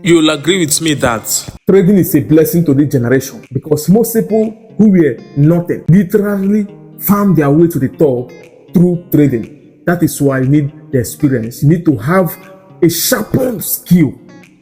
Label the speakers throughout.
Speaker 1: You'll agree with me that
Speaker 2: trading is a blessing to this generation, because most people who were nothing literally found their way to the top through trading. That is why you need the experience. You need to have a sharpened skill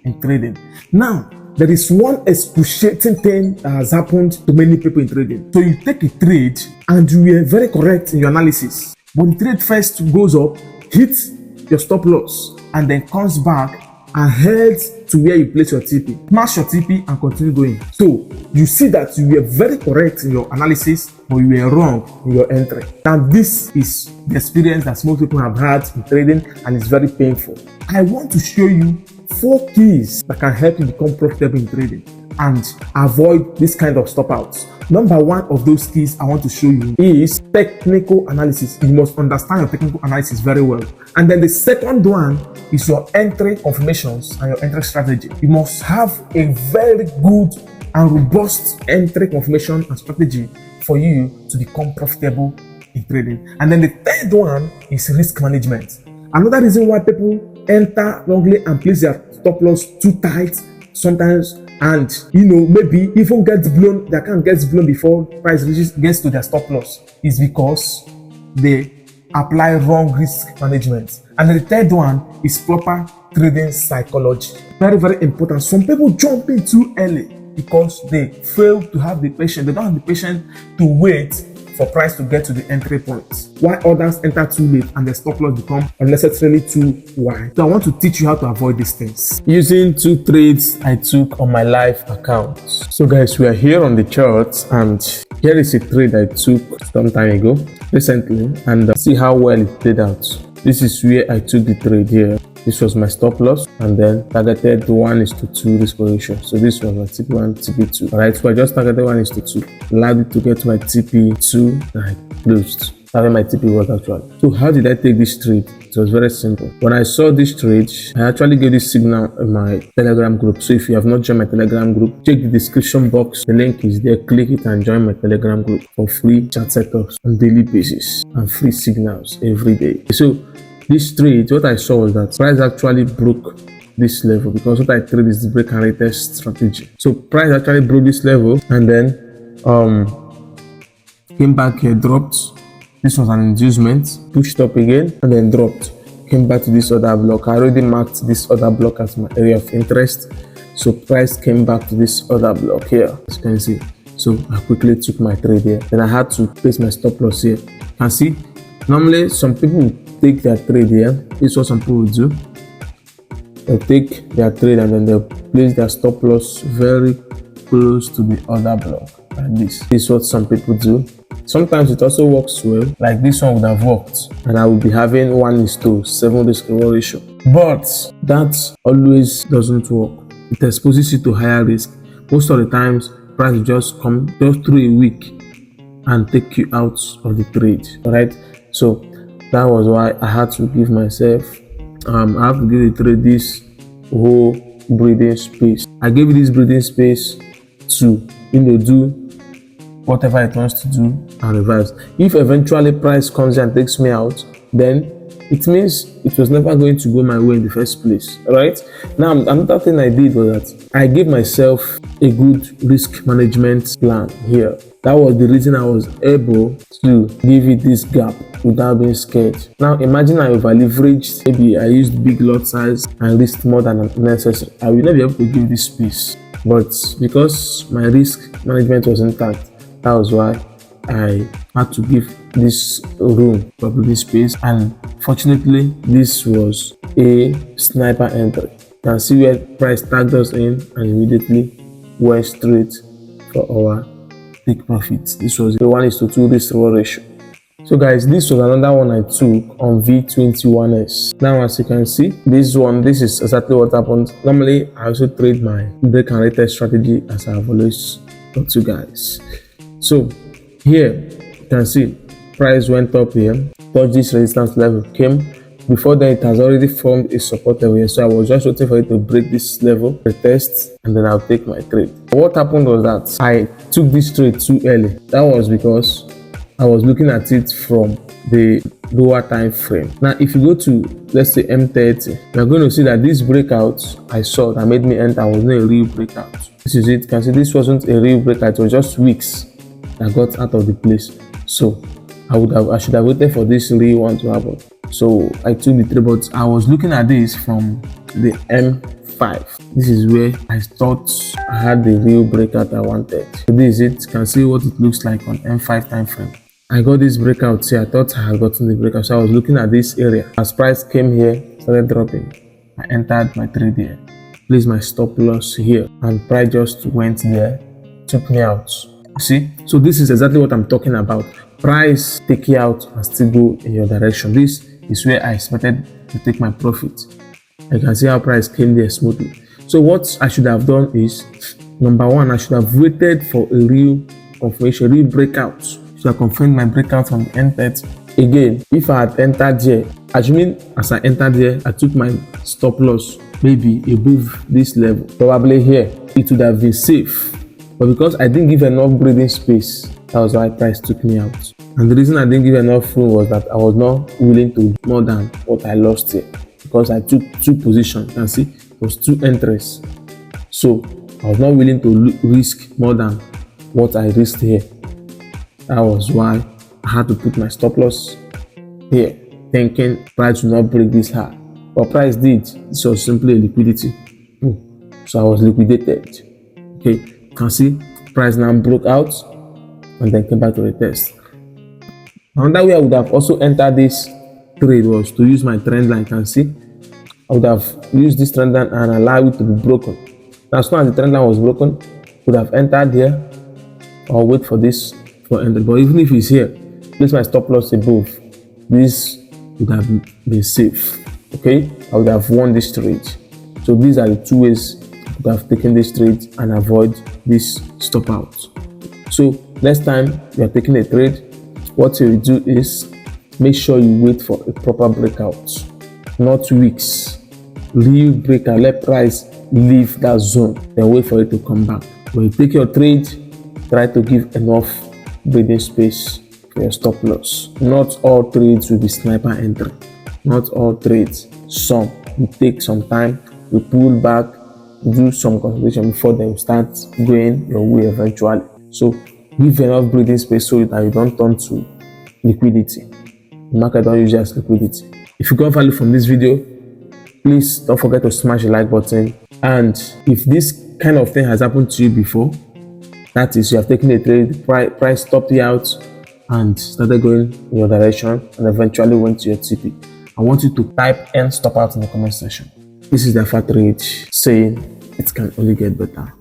Speaker 2: in trading. Now, there is one excruciating thing that has happened to many people in trading. So you take a trade and you were very correct in your analysis. But the trade first goes up, hits your stop loss, and then comes back and heads to where you place your TP. Smash your TP and continue going. So you see that you were very correct in your analysis, but you were wrong in your entry. Now this is the experience that most people have had in trading, and it's very painful. I want to show you 4 keys that can help you become profitable in trading and avoid this kind of stop outs. Number 1 of those keys I want to show you is technical analysis. You must understand your technical analysis very well. And then the second one is your entry confirmations and your entry strategy. You must have a very good and robust entry confirmation and strategy for you to become profitable in trading. And then the third one is risk management. Another reason why people enter wrongly and place their stop loss too tight sometimes, and maybe even gets blown, their account gets blown before price gets to their stop loss, is because they apply wrong risk management. And the third one is proper trading psychology. Very, very important. Some people jump in too early because they fail to have the patience. They don't have the patience to wait for price to get to the entry point, while others enter too late and the stop loss become unnecessarily too wide. So I want to teach you how to avoid these things using 2 trades I took on my live account. So guys, we are here on the chart, and here is a trade I took some time ago recently, and see how well it played out. This is where I took the trade here. This was my stop loss, and then targeted 1:2 risk ratio. So this was my TP1, TP2. Alright, so I just targeted 1:2. Allowed it to get to my TP2 and I closed. That's where my TP was actually. So how did I take this trade? It was very simple. When I saw this trade, I actually gave this signal in my Telegram group. So if you have not joined my Telegram group, check the description box. The link is there. Click it and join my Telegram group for free chat setups on daily basis and free signals every day. So this trade, what I saw was that price actually broke this level, because what I trade is the break and retest strategy. So price actually broke this level and then came back here, dropped. This was an inducement, pushed up again and then dropped. Came back to this other block. I already marked this other block as my area of interest. So price came back to this other block here, as you can see. So I quickly took my trade here. Then I had to place my stop loss here. You can see, normally some people take their trade here. This is what some people do. They'll take their trade and then they'll place their stop loss very close to the other block like this. This is what some people do. Sometimes it also works well, like this one would have worked, and I will be having 1:7 risk reward ratio. But that always doesn't work. It exposes you to higher risk. Most of the times, price will just come just through a week and take you out of the trade. Alright, so that was why I had to give myself, I have to give the trade this whole breathing space. I gave it this breathing space to, do whatever it wants to do and reverse. If eventually price comes and takes me out, then it means it was never going to go my way in the first place. Alright? Now, another thing I did was that I gave myself a good risk management plan here. That was the reason I was able to give it this gap without being scared. Now imagine I over leveraged, maybe I used big lot size and risked more than necessary. I will not be able to give this space. But because my risk management was intact, that was why I had to give this room, probably space, and fortunately this was a sniper entry. You can see where price tagged us in and immediately went straight for our take profits. This was the 1:2 risk reward ratio. So guys, this was another one I took on V21S. Now as you can see, this is exactly what happened. Normally I also trade my break and retest strategy as I have always taught you guys. So here you can see price went up here, touched this resistance level, came. Before then it has already formed a support level here, so I was just waiting for it to break this level, retest, and then I'll take my trade. What happened was that I took this trade too early. That was because I was looking at it from the lower time frame. Now if you go to, let's say, M30, you're going to see that this breakout I saw that made me enter was not a real breakout. This is it. You can see this wasn't a real breakout, it was just wicks that got out of the place. So I should have waited for this real one to happen. So I took the trade, but I was looking at this from the M5. This is where I thought I had the real breakout I wanted. So this is it. You can see what it looks like on M5 time frame. I got this breakout here. I thought I had gotten the breakout, so I was looking at this area. As price came here, started dropping, I entered my trade here, placed my stop loss here, and price just went there, took me out. See, so this is exactly what I'm talking about. Price take you out and still go in your direction. This is where I expected to take my profit. You can see how price came there smoothly. So what I should have done is, number one, I should have waited for a real confirmation, real breakout. So I confirmed my breakout from the M30. Again, if I had entered here, assuming as I entered here, I took my stop loss maybe above this level, probably here, it would have been safe. But because I didn't give enough breathing space, that was why price took me out. And the reason I didn't give enough room was that I was not willing to more than what I lost here, because I took two positions. You can see it was two entries. So I was not willing to risk more than what I risked here. That was why I had to put my stop loss here, thinking price will not break this high. But price did. This was simply a liquidity. So I was liquidated. Okay, you can see price now broke out and then came back to the test. Another way I would have also entered this trade was to use my trend line. You can see I would have used this trend line and allow it to be broken. Now, as soon as the trend line was broken, I would have entered here or wait for this for entry. But even if it's here, place my stop loss above, this would have been safe. Okay, I would have won this trade. So these are the two ways I would have taken this trade and avoid this stop out. So next time you are taking a trade, what you will do is make sure you wait for a proper breakout, not weeks. Real breakout, let price leave that zone, then wait for it to come back. When you take your trade, try to give enough breathing space for your stop loss. Not all trades will be sniper entry. Not all trades. Some will take some time, you pull back, do some consolidation before then you start going your way eventually. So give enough breathing space so that you don't turn to liquidity. The market don't use it as liquidity. If you got value from this video, please don't forget to smash the like button. And if this kind of thing has happened to you before, that is, you have taken a trade, price stopped you out and started going in your direction and eventually went to your TP, I want you to type and stop out in the comment section. This is the Alpha Trade saying it can only get better.